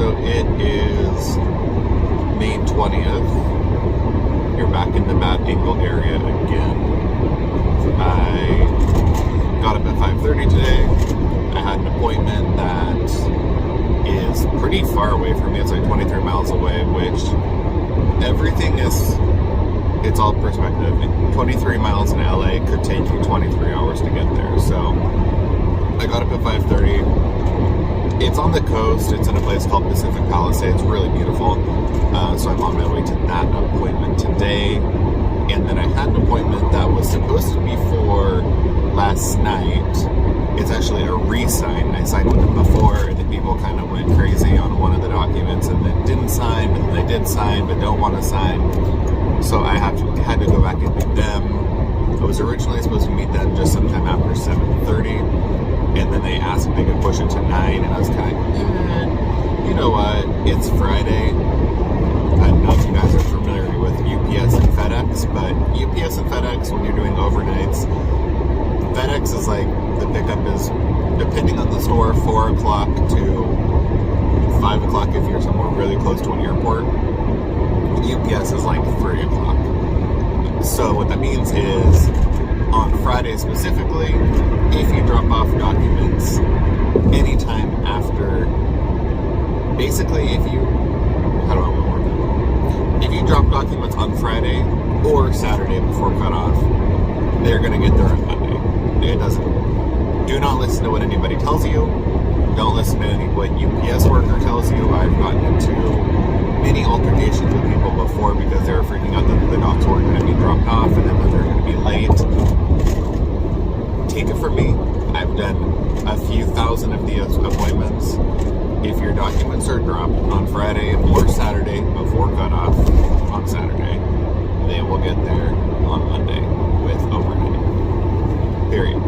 So it is May 20th. You're back in the Mad Angle area again. I got up at 5:30 today. I had an appointment that is pretty far away from me. It's like 23 miles away, which everything is, it's all perspective. 23 miles in LA could take you 23 hours to get there. So I got up at 5:30. It's on the coast. It's in a place called Pacific Palisades. Really beautiful. So I'm on my way to that appointment today. And then I had an appointment that was supposed to be for last night. It's actually a re-sign. I signed with them before, and the people kind of went crazy on one of the documents and then didn't sign, but then they did sign but don't want to sign. So I had to go back and meet them. I was originally supposed to meet them just sometime after 7:30, and then they asked if they could push it to 9, and I was kind of, you know what, it's Friday. I don't know if you guys are familiar with UPS and FedEx, but UPS and FedEx, when you're doing overnights, FedEx is like, the pickup is, depending on the store, 4 o'clock to 5 o'clock if you're somewhere really close to an airport. UPS is like 3 o'clock. So what that means is, on Friday specifically, if you drop off documents anytime after, basically if you, how do I want to word it? If you drop documents on Friday or Saturday before cutoff, they're going to get there on Monday. It doesn't, do not listen to what anybody tells you. Don't listen to what UPS worker tells you. I've gotten into many altercations with people before because they were freaking out that the docs weren't going to be dropped off and then that they're going to be late. Take it from me, I've done a few thousand of these appointments. If your documents are dropped on Friday or Saturday before cutoff on Saturday, they will get there on Monday with overnight. Period.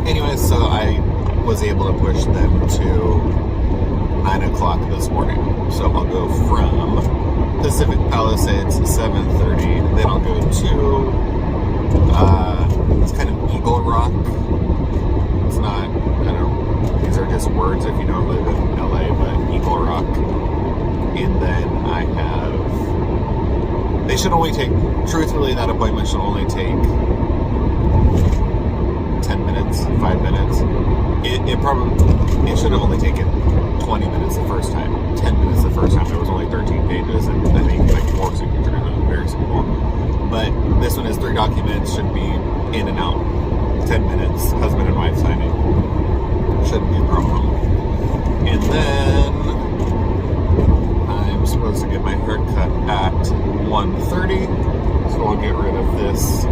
Anyways, so I was able to push them to 9 o'clock this morning. So I'll go from Pacific Palisades 7:30, then I'll go to it's kind of Eagle Rock. It's not, I don't know, these are just words if you don't live in LA, but Eagle Rock. And then I have, they should only take, truthfully, that appointment should only take 10 minutes, 5 minutes. It should have only taken 20 minutes the first time, 10 minutes the first time. It was only 13 pages, and I think like 4 signatures. It was very simple. But this one is 3 documents, should be in and out. 10 minutes, husband and wife signing. Shouldn't be a problem. And then I'm supposed to get my hair cut at 1:30, so I'll get rid of this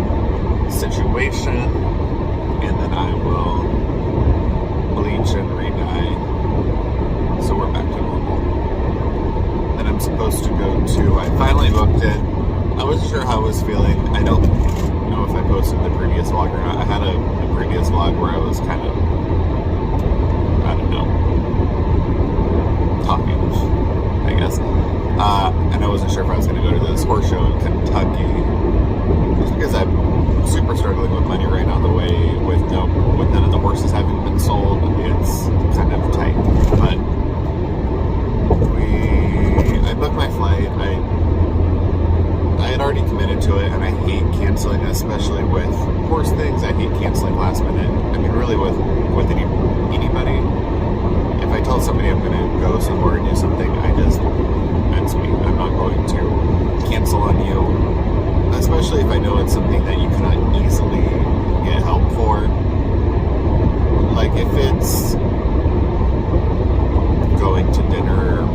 situation, and then I will bleach and re-dye, so we're back to normal. Then I'm supposed to go to, I finally booked it. I wasn't sure how I was feeling. I don't know if I posted the previous vlog or not. I had a previous vlog where I was kind of, I don't know, talking, I guess. And I wasn't sure if I was going to go to this horse show in Kentucky, just because I'm super struggling with money right now. The way with none of the horses having been sold, it's kind of tight. But I booked my flight. I had already committed to it, and I hate canceling, especially with horse things. I hate canceling last minute. I mean, really with anybody. If I tell somebody I'm going to go somewhere and do something, that's me. I'm not going to cancel on you, especially if I know it's something that you cannot easily get help for. Like if it's going to dinner,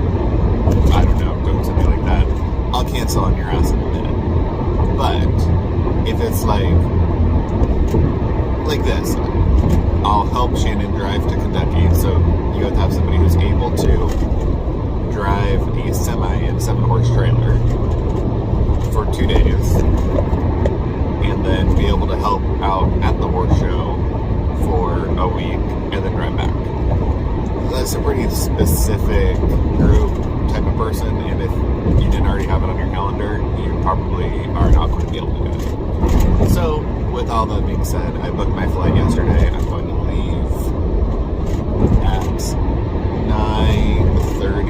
I don't know, doing something like that, I'll cancel on your ass in a minute. But if it's like this, I'll help Shannon drive to Kentucky, so you have to have somebody who's able to drive a semi and 7-horse trailer for 2 days, and then be able to help out at the horse show for a week, and then drive back. That's a pretty specific group type of person, and if you didn't already have it on your calendar, you probably are not going to be able to do it. So, with all that being said, I booked my flight yesterday. I'm going to leave at 9:30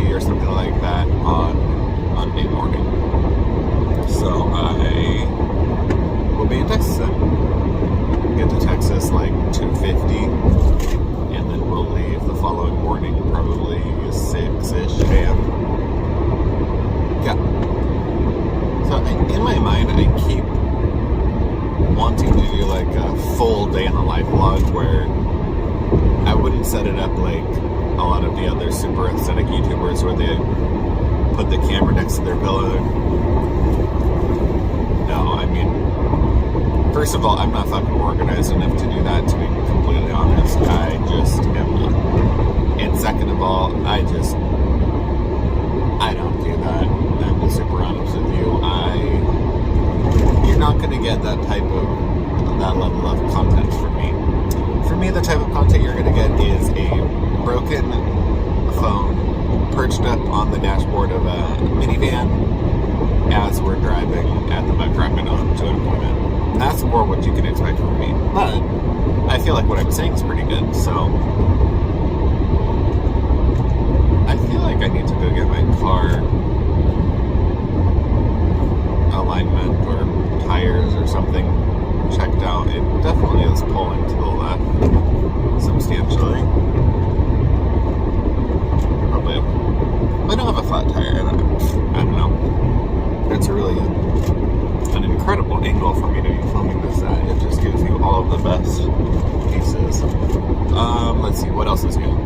day in the life vlog where I wouldn't set it up like a lot of the other super aesthetic YouTubers where they put the camera next to their pillow. No, I mean, first of all, I'm not fucking organized enough to do that, to be completely honest. I just am not. And second of all, I don't do that. I'm just super honest with you. You're not going to get that level of content from me. For me, the type of content you're going to get is a broken phone perched up on the dashboard of a minivan as we're driving at the butt crack on to an appointment. And that's more what you can expect from me. But I feel like what I'm saying is pretty good, so I feel like I need to go get my car alignment or tires or something checked out. It definitely is pulling to the left substantially. Probably I don't have a flat tire. I don't know. It's really an incredible angle for me to be filming this at. It just gives you all of the best pieces. Let's see, what else is new?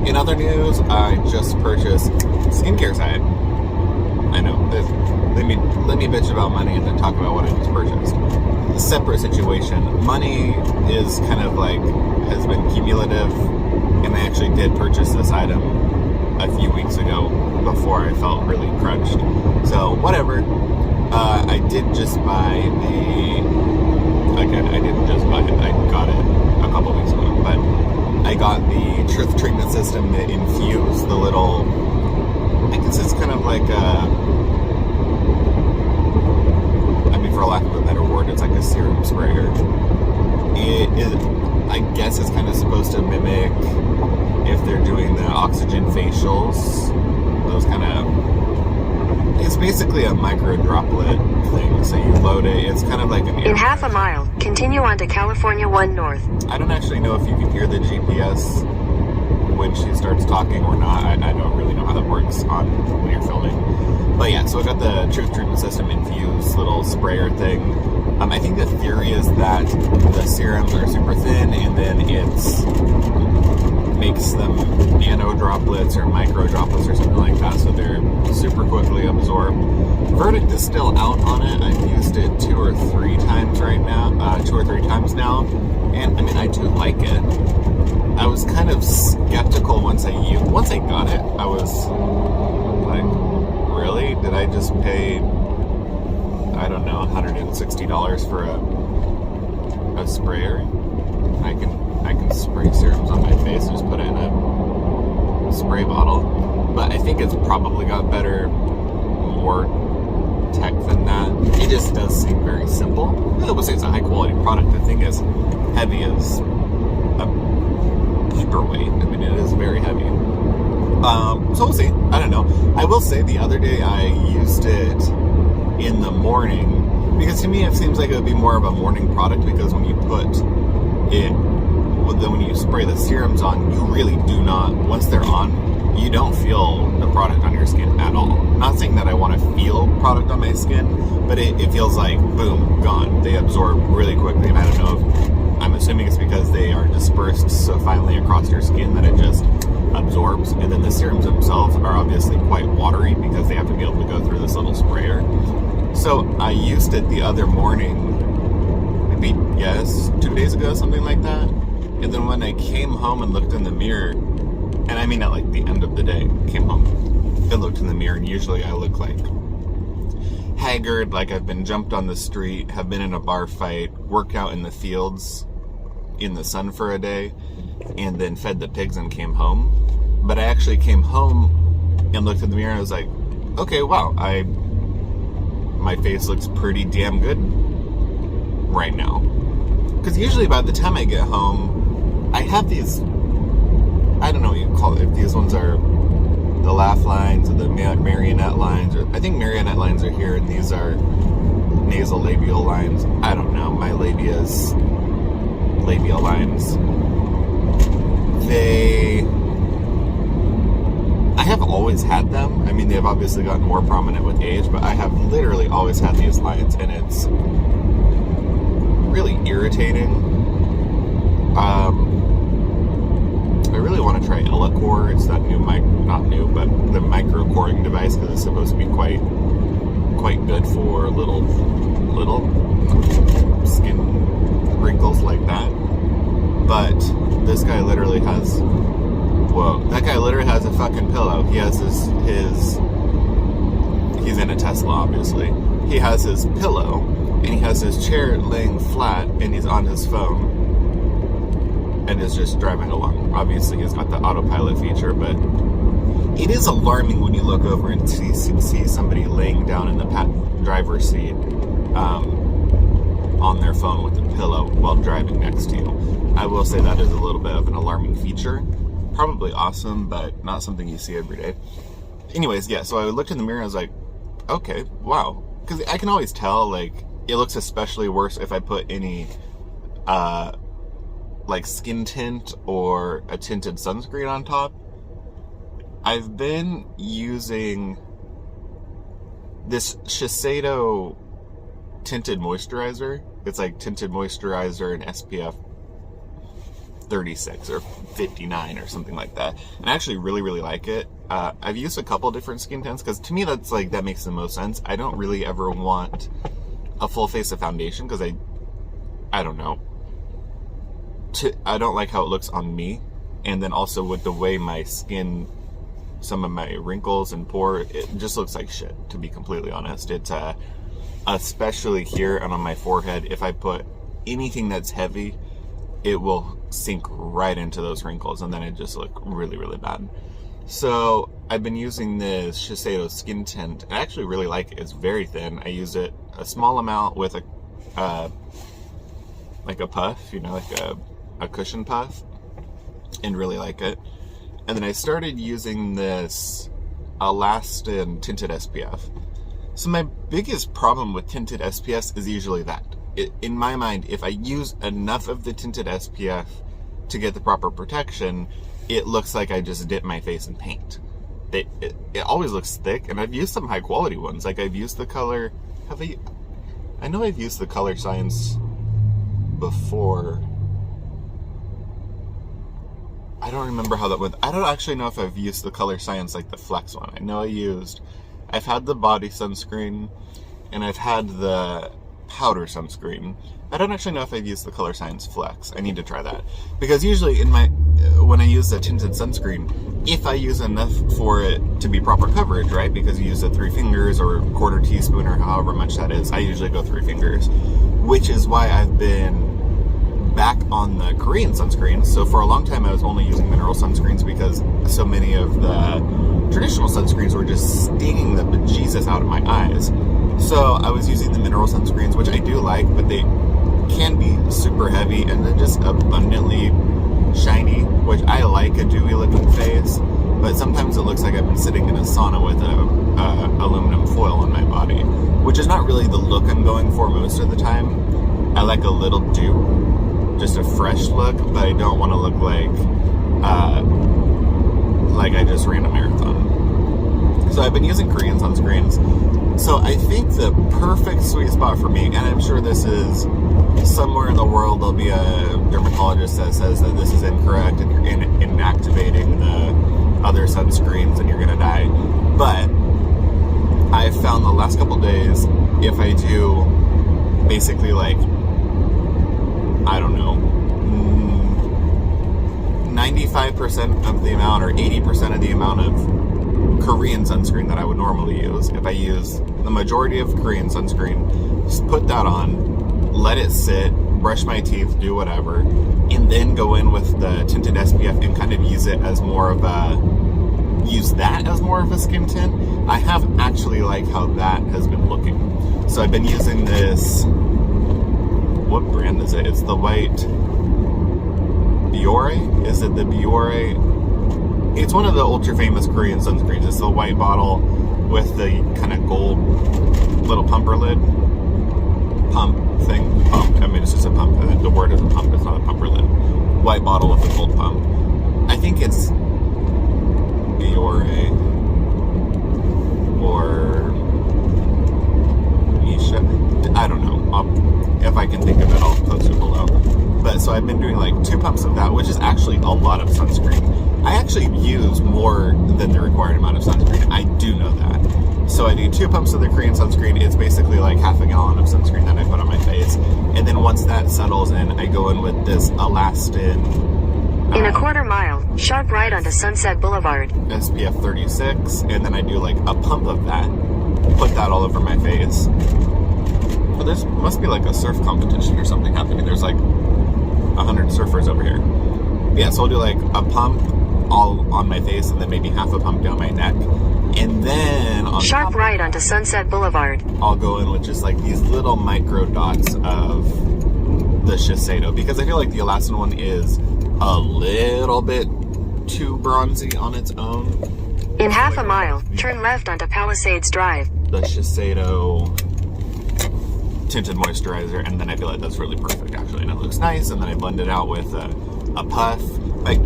In other news, I just purchased skincare side. I know, let me bitch about money and then talk about what I just purchased. A separate situation. Money is kind of like, has been cumulative, and I actually did purchase this item a few weeks ago before I felt really crunched. So, whatever. I did just buy I didn't just buy it, I got it a couple weeks ago, but I got the Truth Treatment System that infused the little, I guess it's kind of like for lack of a better word, it's like a serum sprayer. I guess it's kind of supposed to mimic if they're doing the oxygen facials, those kind of, it's basically a micro droplet thing. So you load it, it's kind of like an in half a mile, continue on to California 1 North. I don't actually know if you can hear the GPS when she starts talking or not. I don't really know how that works on when you're filming. But yeah, so I got the Truth Treatment System infused little sprayer thing. I think the theory is that the serums are super thin and then it's makes them nano droplets or micro droplets or something like that, so they're super quickly absorbed. Verdict is still out on it. I've used it 2 or 3 times now, and I mean, I do like it. I was kind of skeptical once I got it. I was like, really? Did I just pay, I don't know, $160 for a sprayer? I can spray serums on my face, just put it in a spray bottle. But I think it's probably got more tech than that. It just does seem very simple. I would say it's a high quality product. The thing is heavy as a paperweight. I mean, it is very heavy. So we'll see. I don't know. I will say the other day I used it in the morning, because to me it seems like it would be more of a morning product, because when you put it, when you spray the serums on, you really do not, once they're on, you don't feel the product on your skin at all. Not saying that I want to feel product on my skin, but it feels like, boom, gone. They absorb really quickly, and I don't know if, I'm assuming it's because they are dispersed so finely across your skin that it just absorbs. And then the serums themselves are obviously quite watery because they have to be able to go through this little sprayer. So I used it the other morning, maybe, 2 days ago, something like that. And then when I came home and looked in the mirror, and I mean at like the end of the day, came home and looked in the mirror, and usually I look like haggard, like I've been jumped on the street, have been in a bar fight, worked out in the fields in the sun for a day, and then fed the pigs and came home. But I actually came home and looked in the mirror and I was like, okay, wow, my face looks pretty damn good right now. Because usually by the time I get home, I have these, I don't know what you call it, if these ones are the laugh lines or the marionette lines, or I think marionette lines are here and these are nasal labial lines. I don't know, my labia's labial lines. I have always had them. I mean, they've obviously gotten more prominent with age, but I have literally always had these lines, and it's really irritating I really want to try Core. It's that new not new, but the micro coring device, because it's supposed to be quite good for little skin wrinkles like that. But this guy literally has, that guy literally has a fucking pillow. He has his he's in a Tesla, obviously. He has his pillow, and he has his chair laying flat, and he's on his phone, and is just driving along. Obviously, he's got the autopilot feature, but it is alarming when you look over and see somebody laying down in the driver's seat on their phone with a pillow while driving next to you. I will say that is a little bit of an alarming feature. Probably awesome, but not something you see every day. Anyways, yeah, so I looked in the mirror and I was like, okay, wow. Because I can always tell, like, it looks especially worse if I put any, like, skin tint or a tinted sunscreen on top. I've been using this Shiseido tinted moisturizer. It's like tinted moisturizer and SPF 36 or 59 or something like that. And I actually really, really like it. I've used a couple different skin tints because to me that makes the most sense. I don't really ever want a full face of foundation because I don't know. I don't like how it looks on me, and then also with the way my skin, some of my wrinkles and pore, it just looks like shit, to be completely honest. It's especially here and on my forehead, if I put anything that's heavy, it will sink right into those wrinkles, and then it just look really, really bad. So I've been using this Shiseido skin tint. I actually really like it. It's very thin. I use it a small amount with a like a puff, like a cushion puff, and really like it. And then I started using this Alastin tinted SPF. So my biggest problem with tinted SPF is usually that. In my mind, if I use enough of the tinted SPF to get the proper protection, it looks like I just dip my face in paint. It always looks thick, and I've used some high quality ones. Like I've used the color, I know I've used the Color Science before. I don't remember how that went. I don't actually know if I've used the Color Science, like the Flex one. I know I've had the body sunscreen, and I've had the powder sunscreen. I don't actually know if I've used the Color Science Flex. I need to try that. Because usually when I use a tinted sunscreen, if I use enough for it to be proper coverage, right? Because you use the 3 fingers or quarter teaspoon or however much that is. I usually go 3 fingers. Which is why I've been back on the Korean sunscreens. So for a long time I was only using mineral sunscreens because so many of the traditional sunscreens were just stinging the bejesus out of my eyes. So I was using the mineral sunscreens, which I do like, but they can be super heavy and then just abundantly shiny, which I like a dewy looking face, but sometimes it looks like I've been sitting in a sauna with a aluminum foil on my body, which is not really the look I'm going for most of the time. I like a little dew, just a fresh look, but I don't want to look like I just ran a marathon. So I've been using Korean sunscreens. So I think the perfect sweet spot for me, and I'm sure this is somewhere in the world there'll be a dermatologist that says that this is incorrect and you're inactivating the other sunscreens and you're gonna die. But I've found the last couple days, if I do basically like, I don't know, 95% of the amount or 80% of the amount of Korean sunscreen that I would normally use. If I use the majority of Korean sunscreen, just put that on, let it sit, brush my teeth, do whatever, and then go in with the tinted SPF and kind of use that as more of a skin tint. I have actually liked how that has been looking. So I've been using this, what brand is it? It's the white Biore? Is it the Biore? It's one of the ultra famous Korean sunscreens. It's the white bottle with the kind of gold little pumper lid. Pump thing. Pump. I mean, it's just a pump. The word isn't pump. It's not a pumper lid. White bottle with a gold pump. I think it's Biore or Nisha. I don't know. If I can think of it, I'll post it below. But so I've been doing like 2 pumps of that, which is actually a lot of sunscreen. I actually use more than the required amount of sunscreen. I do know that. So I do 2 pumps of the Korean sunscreen. It's basically like half a gallon of sunscreen that I put on my face. And then once that settles in, I go in with this Elastin. In a quarter mile, sharp right onto Sunset Boulevard. SPF 36, and then I do like a pump of that. Put that all over my face. But there must be like a surf competition or something happening. There's like 100 surfers over here. Yeah, so I'll do like a pump all on my face and then maybe half a pump down my neck. And then on sharp right onto Sunset Boulevard. I'll go in with just like these little micro dots of the Shiseido, because I feel like the Elastin one is a little bit too bronzy on its own. In half a mile, turn left onto Palisades Drive. The Shiseido tinted moisturizer, and then I feel like that's really perfect actually, and it looks nice. And then I blend it out with a puff. Like,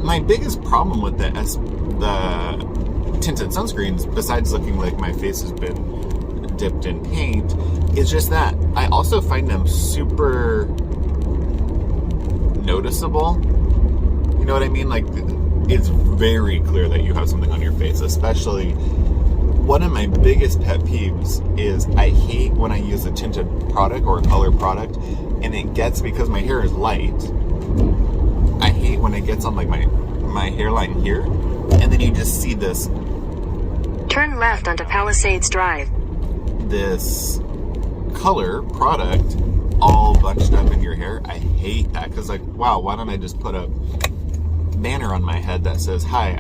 my biggest problem with the tinted sunscreens, besides looking like my face has been dipped in paint, is just that I also find them super noticeable. You know what I mean? Like, it's very clear that you have something on your face. Especially, one of my biggest pet peeves is I hate when I use a tinted product or a colored product and it gets, because my hair is light, I hate when it gets on like my hairline here, and then you just see this. Turn left onto Palisades Drive. This color product all bunched up in your hair. I hate that, because like, wow, why don't I just put a banner on my head that says, hi,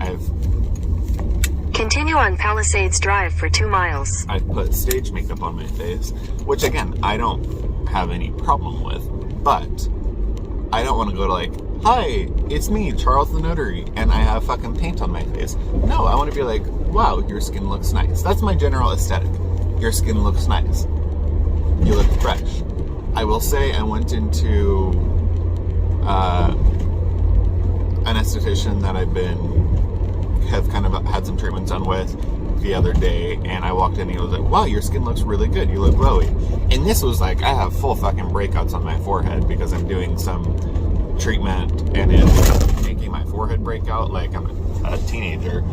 Continue on Palisades Drive for 2 miles. I've put stage makeup on my face, which again, I don't have any problem with, but I don't want to go to like, hi, it's me, Charles the Notary, and I have fucking paint on my face. No, I want to be like, wow, your skin looks nice. That's my general aesthetic. Your skin looks nice. You look fresh. I will say I went into an esthetician that have kind of had some treatments done with the other day, and I walked in and he was like, wow, your skin looks really good. You look glowy. And this was like, I have full fucking breakouts on my forehead because I'm doing some treatment and it's making my forehead break out like I'm a teenager.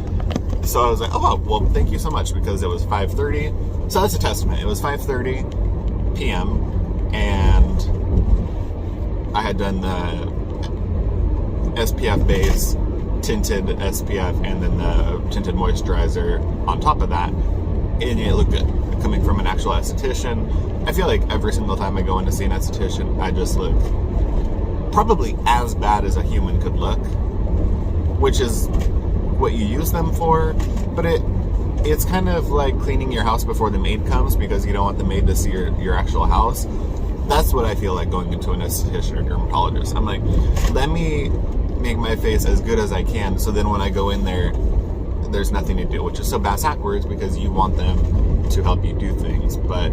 So I was like, oh, well, thank you so much, because it was 5:30. So that's a testament. It was 5:30 p.m. and I had done the SPF base, tinted SPF, and then the tinted moisturizer on top of that, and it looked good. Coming from an actual esthetician, I feel like every single time I go in to see an esthetician, I just look probably as bad as a human could look, which is what you use them for. But it's kind of like cleaning your house before the maid comes, because you don't want the maid to see your actual house. That's what I feel like going into an esthetician or dermatologist. I'm like, let me make my face as good as I can, so then when I go in there, there's nothing to do, which is so backwards, because you want them to help you do things. But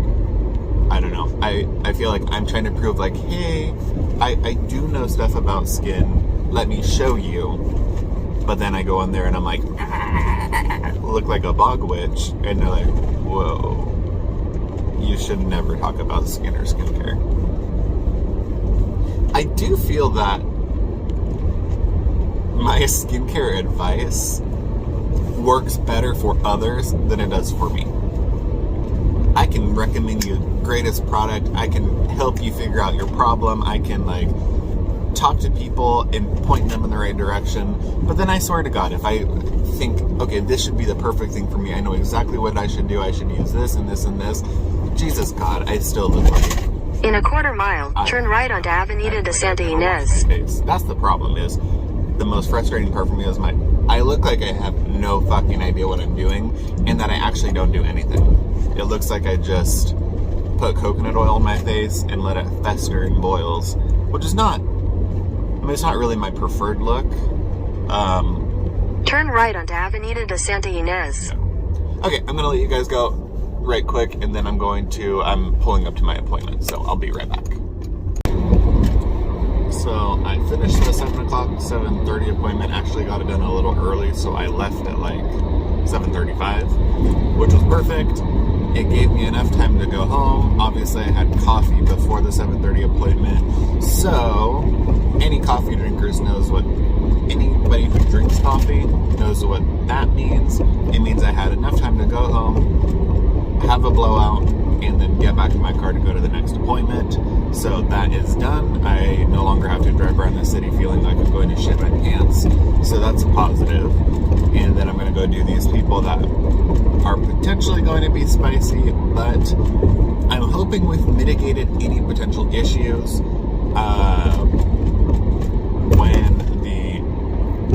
I don't know. I feel like I'm trying to prove like, hey, I do know stuff about skin. Let me show you. But then I go in there and I'm like, look like a bog witch, and they're like, whoa, you should never talk about skin or skincare. I do feel that my skincare advice works better for others than it does for me. I can recommend you the greatest product. I can help you figure out your problem. I can like talk to people and point them in the right direction. But then I swear to God, if I think, okay, this should be the perfect thing for me, I know exactly what I should do. I should use this and this and this. Jesus God, I still look like, in a quarter mile, turn right onto Avenida de Santa Ynez. That's the problem. Is the most frustrating part for me is I look like I have no fucking idea what I'm doing, and that I actually don't do anything. It looks like I just put coconut oil on my face and let it fester and boils, which is not, I mean, it's not really my preferred look. Turn right onto Avenida de Santa Ynez. Yeah. Okay, I'm gonna let you guys go right quick, and then I'm pulling up to my appointment, so I'll be right back. So I finished the 7:30 appointment, actually got it done a little early, so I left at like 7:35, which was perfect. It gave me enough time to go home. Obviously I had coffee before the 7:30 appointment, so any coffee drinkers knows what, anybody who drinks coffee knows what that means. It means I had enough time to go home, have a blowout, and then get back in my car to go to the next appointment. So that is done. I no longer have to drive around the city feeling like I'm going to shit my pants. So that's a positive. And then I'm going to go do these people that are potentially going to be spicy, but I'm hoping we've mitigated any potential issues. When the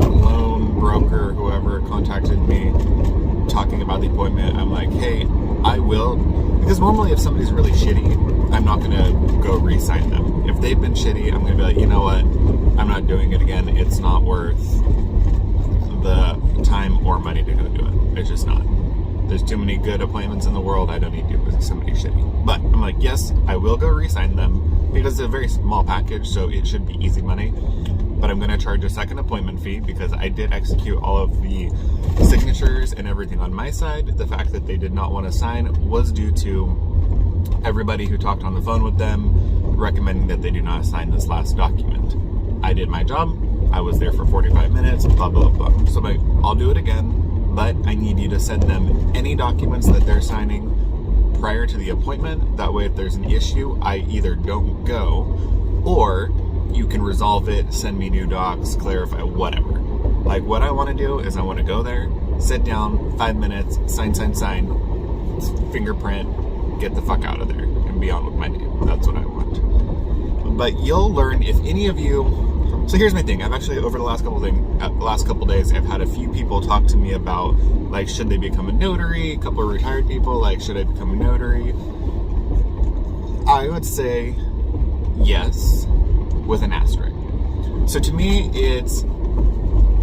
loan broker, whoever contacted me talking about the appointment, I'm like, hey, I will, because normally if somebody's really shitty, I'm not going to go re-sign them. If they've been shitty, I'm going to be like, you know what, I'm not doing it again. It's not worth the time or money to go do it. It's just not. There's too many good appointments in the world. I don't need to with somebody shitty. But I'm like, yes, I will go re-sign them because it's a very small package, so it should be easy money. But I'm going to charge a second appointment fee because I did execute all of the signatures and everything on my side. The fact that they did not want to sign was due to everybody who talked on the phone with them recommending that they do not sign this last document. I did my job. I was there for 45 minutes, blah, blah, blah. So I'm like, I'll do it again, but I need you to send them any documents that they're signing prior to the appointment. That way, if there's an issue, I either don't go, or you can resolve it, send me new docs, clarify, whatever. Like, what I want to do is I want to go there, sit down, 5 minutes, sign, fingerprint, get the fuck out of there, and be on with my day. That's what I want. But you'll learn if any of you... So here's my thing. I've actually, over the last couple days, I've had a few people talk to me about, like, should they become a notary? A couple of retired people, like, should I become a notary? I would say yes, with an asterisk. So to me, it's,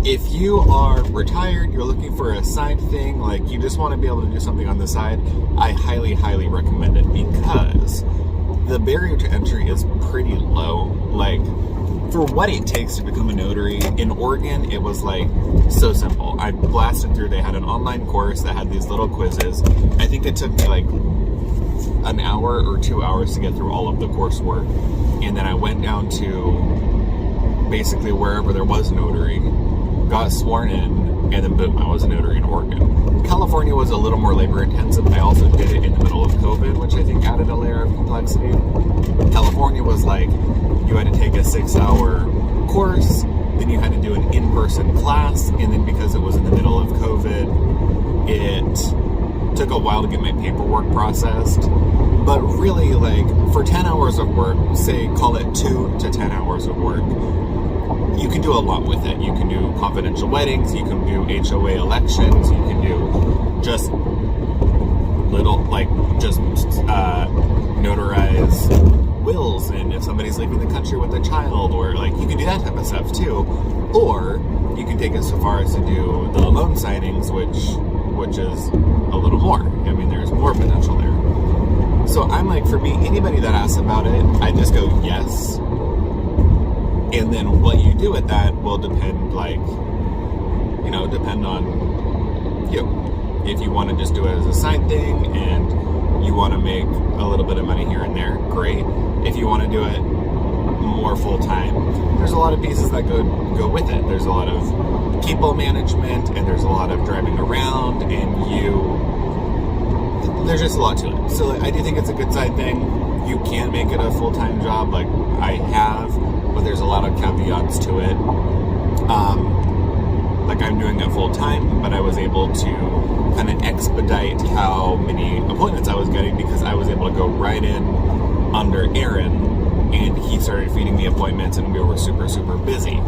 if you are retired, you're looking for a side thing, like you just want to be able to do something on the side, I highly, highly recommend it because the barrier to entry is pretty low. Like, for what it takes to become a notary, in Oregon, it was like so simple. I blasted through, they had an online course that had these little quizzes. I think it took me like an hour or 2 hours to get through all of the coursework. And then I went down to basically wherever there was notary, got sworn in, and then boom, I was a notary in Oregon. California was a little more labor intensive. I also did it in the middle of COVID, which I think added a layer of complexity. California was like, you had to take a 6-hour course, then you had to do an in-person class, and then because it was in the middle of COVID, it took a while to get my paperwork processed. But really, like, for 10 hours of work, say, call it 2 to 10 hours of work, you can do a lot with it. You can do confidential weddings, you can do HOA elections, you can do just little, like, just notarize wills, and if somebody's leaving the country with a child, or like, you can do that type of stuff too. Or you can take it so far as to do the loan signings, which is a little more. I mean, there's more potential there. So I'm like, for me, anybody that asks about it, I just go yes. And then what you do with that will depend, like, you know, depend on you. If you want to just do it as a side thing and you want to make a little bit of money here and there, great. If you want to do it more full time, there's a lot of pieces that go with it. There's a lot of people management, and there's a lot of driving around, and there's just a lot to it. So like, I do think it's a good side thing. You can make it a full-time job, like I have, but there's a lot of caveats to it. Like, I'm doing it full-time, but I was able to kind of expedite how many appointments I was getting because I was able to go right in under Aaron, and he started feeding me appointments, and we were super, super busy.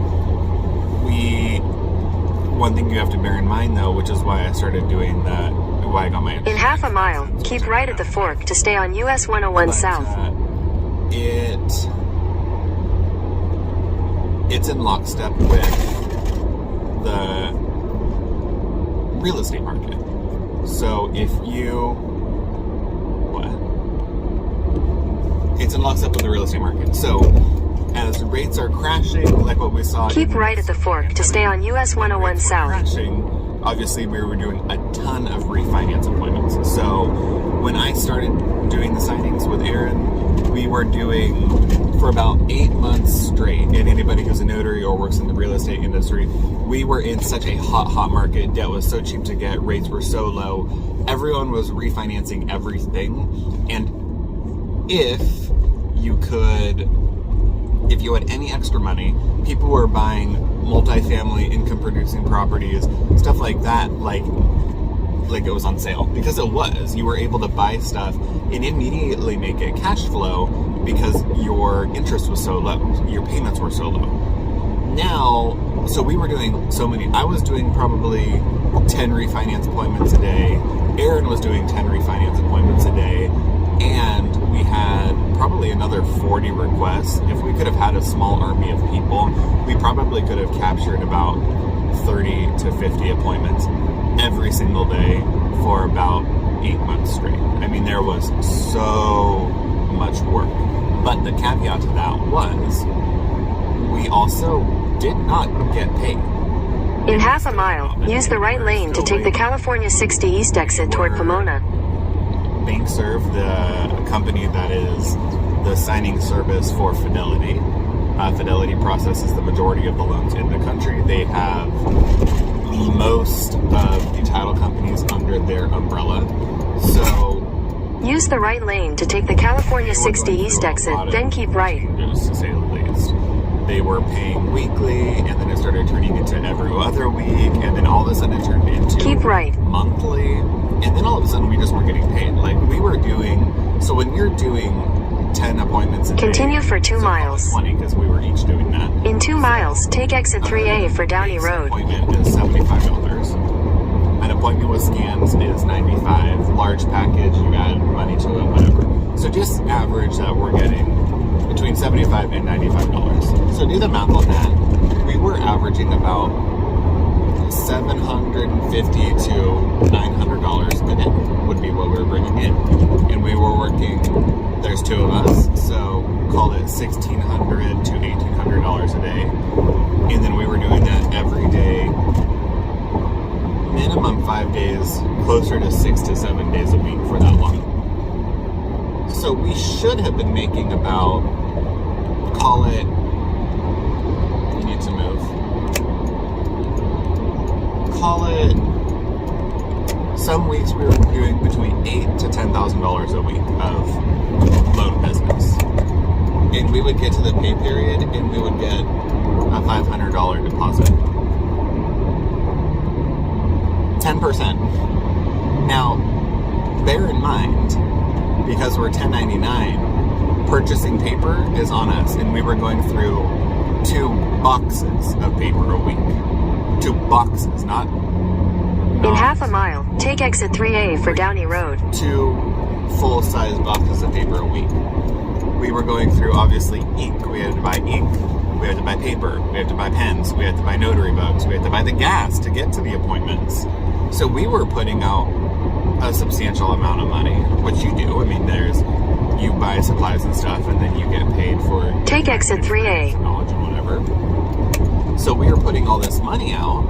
One thing you have to bear in mind, though, which is why I started doing that, why I got my... In half a mile, keep right at the fork to stay on US 101 South. It's in lockstep with the real estate market. So if you... It's in lockstep with the real estate market. So as rates are crashing, like what we saw... Keep right at the fork to stay on US 101 South. Crashing, obviously we were doing a ton of refinance appointments. So when I started doing the signings with Aaron, we were doing for about 8 months straight. And anybody who's a notary or works in the real estate industry, we were in such a hot market. Debt was so cheap to get. Rates were so low. Everyone was refinancing everything. And if you had any extra money, people were buying multifamily income producing properties, stuff like that, like it was on sale, because it was. You were able to buy stuff and immediately make it cash flow because your interest was so low, your payments were so low. Now, so we were doing so many. I was doing probably 10 refinance appointments a day. Aaron was doing 10 refinance appointments a day. And we had probably another 40 requests. If we could have had a small army of people, we probably could have captured about 30 to 50 appointments every single day for about 8 months straight. I mean, there was so much work. But the caveat to that was, we also did not get paid. In half a mile, use the right lane to take the California 60 East exit toward Pomona. BankServe, the company that is the signing service for Fidelity. Fidelity processes the majority of the loans in the country. They have most of the title companies under their umbrella. So use the right lane to take the California 60 East exit, then keep right. Changes, to say the least. They were paying weekly, and then it started turning into every other week, and then all of a sudden it turned into keep right monthly, and then all of a sudden we just weren't getting paid. Like we were doing, so when you're doing 10 appointments a day, continue for 2 miles. 20, because we were each doing that. In 2 miles, take exit 3A for Downey Road. Appointment is $75. An appointment with scans is $95. Large package, you add money to it, whatever. So just average that we're getting between $75 and $95. So do the math on that. We were averaging about $750 to $900 a day would be what we were bringing in. And we were working, there's 2 of us, so call it $1,600 to $1,800 a day. And then we were doing that every day, minimum 5 days, closer to 6 to 7 days a week for that long. So we should have been making about, call it, you need to move, call it, some weeks we were doing between $8,000 to $10,000 a week of loan business. And we would get to the pay period and we would get a $500 deposit. 10%. Now, bear in mind, because we're 1099, purchasing paper is on us, and we were going through 2 boxes of paper a week. 2 boxes, not in half a mile, take exit 3A for Downey Road. 2 full-size boxes of paper a week. We were going through, obviously, ink. We had to buy ink. We had to buy paper. We had to buy pens. We had to buy notary books. We had to buy the gas to get to the appointments. So we were putting out a substantial amount of money, which you do. I mean, you buy supplies and stuff, and then you get paid for take exit 3A. Knowledge and whatever. So we were putting all this money out,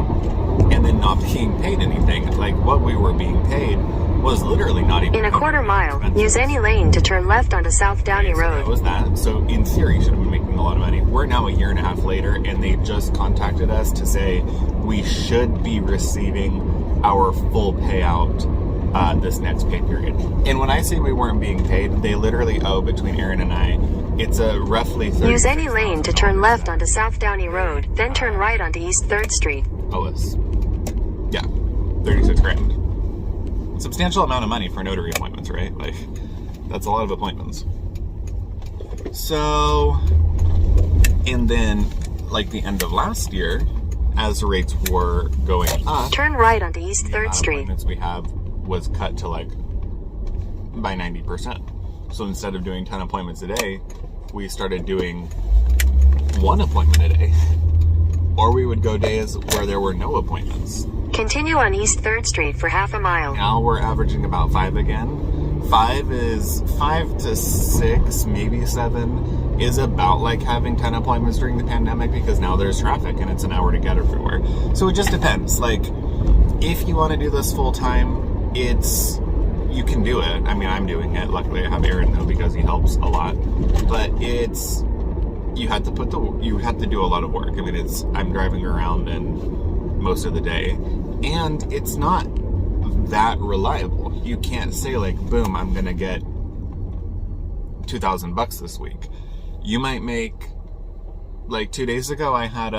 and then not being paid anything. Like, what we were being paid was literally not even. In a quarter mile, use any lane to turn left onto South Downey Road. So that was that. So in theory, you should have been making a lot of money. We're now a year and a half later, and they just contacted us to say we should be receiving our full payout this next pay period. And when I say we weren't being paid, they literally owe, between Aaron and I, it's a roughly 30. Use any lane to turn left onto South Downey Road, then turn right onto East 3rd Street. Oh, it's, yeah, 36 grand. Substantial amount of money for notary appointments, right? Like, that's a lot of appointments. So, and then, like the end of last year, as rates were going up, turn right onto East 3rd Street. Appointments we have was cut to like by 90%. So instead of doing 10 appointments a day, we started doing 1 appointment a day. Or we would go days where there were no appointments. Continue on East 3rd Street for half a mile. Now we're averaging about 5 again. 5 to 6, maybe 7 is about like having 10 appointments during the pandemic, because now there's traffic and it's an hour to get everywhere. So it just depends. Like, if you want to do this full time, it's you can do it. I mean, I'm doing it. Luckily, I have Aaron though, because he helps a lot. But you have to do a lot of work. I mean, I'm driving around and most of the day, and it's not that reliable. You can't say like, boom, I'm gonna get $2,000 this week. You might make, like 2 days ago, I had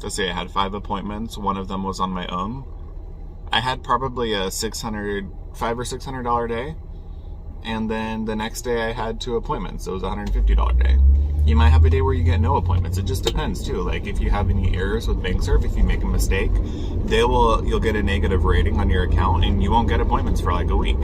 let's say I had 5 appointments. One of them was on my own. I had probably a $500 or $600 day. And then the next day I had 2 appointments. So it was a $150 day. You might have a day where you get no appointments. It just depends too. Like if you have any errors with BankServe, if you make a mistake, you'll get a negative rating on your account and you won't get appointments for like a week.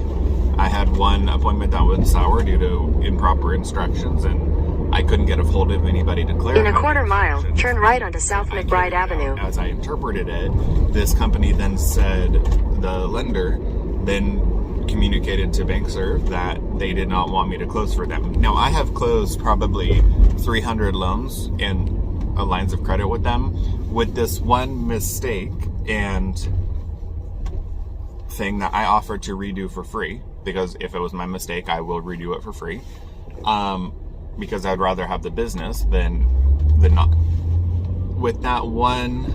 I had one appointment that went sour due to improper instructions, and I couldn't get a hold of anybody to clarify. In a quarter mile, turn right onto South McBride Avenue. As I interpreted it, this company then said, the lender then communicated to BankServe that they did not want me to close for them. Now, I have closed probably 300 loans and lines of credit with them with this one mistake and thing that I offered to redo for free, because if it was my mistake, I will redo it for free, because I'd rather have the business than not. With that one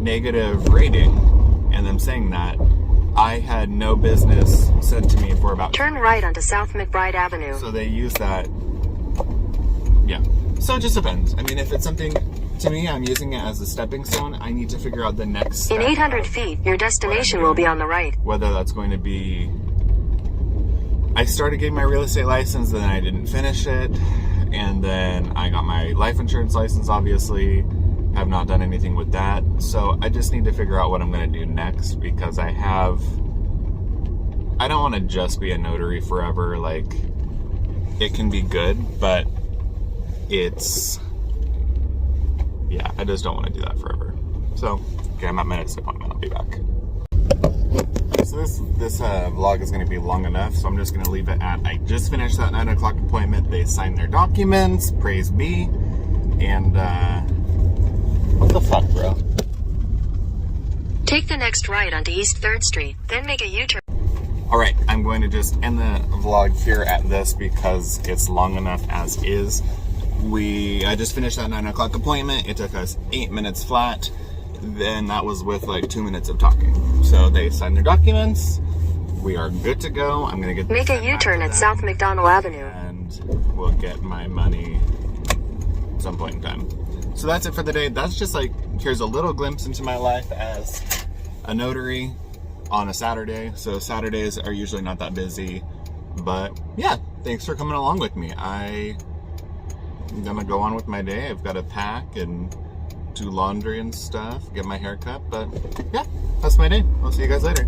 negative rating and them saying that, I had no business sent to me for about... Turn right onto South McBride Avenue. So they use that. Yeah. So it just depends. I mean, if it's something, to me, I'm using it as a stepping stone. I need to figure out the next step. In 800 feet, your destination will be on the right. Whether that's going to be... I started getting my real estate license, then I didn't finish it. And then I got my life insurance license, obviously. Have not done anything with that. So I just need to figure out what I'm going to do next, because I don't want to just be a notary forever. Like, it can be good, but I just don't want to do that forever. So, okay, I'm at my next appointment. I'll be back. So this vlog is going to be long enough, so I'm just going to leave it at, I just finished that 9 o'clock appointment. They signed their documents, praise be, and what the fuck, bro? Take the next right onto East 3rd Street, then make a U-turn. Alright, I'm going to just end the vlog here at this because it's long enough as is. I just finished that 9 o'clock appointment. It took us 8 minutes flat. Then that was with like 2 minutes of talking. So they signed their documents. We are good to go. I'm going to get... Make a U-turn at South McDonald Avenue. And we'll get my money at some point in time. So that's it for the day. That's just like, here's a little glimpse into my life as a notary on a Saturday. So Saturdays are usually not that busy. But yeah, thanks for coming along with me. I'm gonna go on with my day. I've got to pack and do laundry and stuff, get my hair cut. But yeah, that's my day. I'll see you guys later.